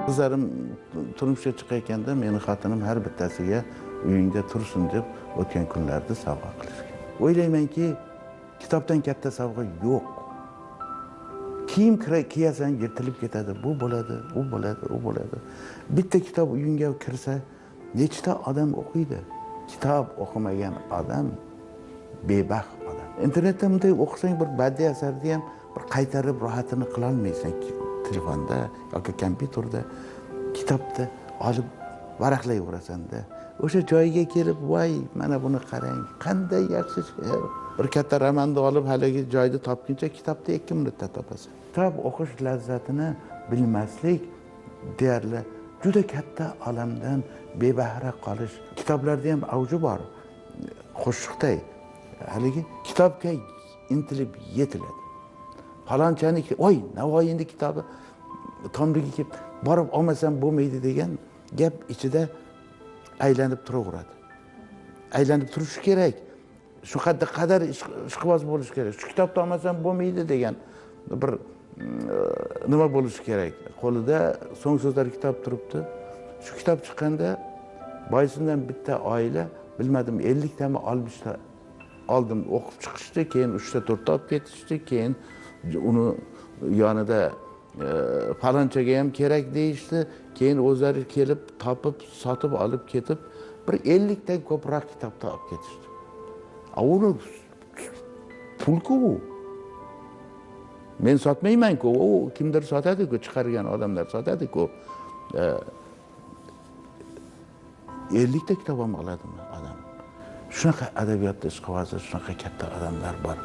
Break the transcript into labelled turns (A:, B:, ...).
A: Qizlarim turmushga chiqayotganda meni xotinim har bittasiga uyingda tursin deb o'tgan kunlarda sovg'a qilishgan. O'ylaymanki, kitobdan katta sovg'a yo'q. Kiyim kiyasan yirtilib ketadi, bu bo'ladi, u bo'ladi, u bo'ladi. Bitta kitob uyingga kirsa, nechta odam o'qiydi? Kitob o'qimagan odam bebaxt odam. Internetda bunday o'qisang bir badiiy asarni ham bir qaytarib rohatini qila olmaysan. Telefonda yoki kompyuterda kitobni olib varaqlayverasan-da. O'sha joyiga kelib, voy, mana buni qarang, qanday yaxshi she'r. Bir katta romanni olib haligi joyni topguncha kitobni 2 minutda topasan. Kitob o'qish lazzatini bilmaslik deyarli juda katta olamdan bebahra qolish. Kitoblarda ham avji bor. Qo'shiqday haligi kitobga intilib yetiladi. Falonchani, oy, Navoiyning kitobi tomligiga kelib borib olmasam bo'lmaydi degan gap ichida aylanib turaveradi. Aylanib turishi kerak. Shu qadar ishqiboz bo'lish kerak. Shu kitobni olmasam bo'lmaydi degan bir nima bo'lishi kerak. Qo'lida so'ng so'zlar kitob turibdi. Shu kitob chiqqanda boysundan bitta oila, bilmadim 50 tami 60 ta oldim, o'qib chiqishdi, keyin 3 ta 4 ta olib ketishdi, keyin uni yonida falonchaga ham kerak deyishdi, keyin o'zlari kelib topib, sotib olib ketib, bir 50 dan ko'proq kitobni olib ketishdi. Uni pulku. Men sotmayman-ku, u kimdir sotadi-ku, chiqargan odamlar sotadi-ku. 50 ta kitob ham oladimi odam? Shunaqa adabiyotda ishqibozi, shunaqa katta odamlar bor.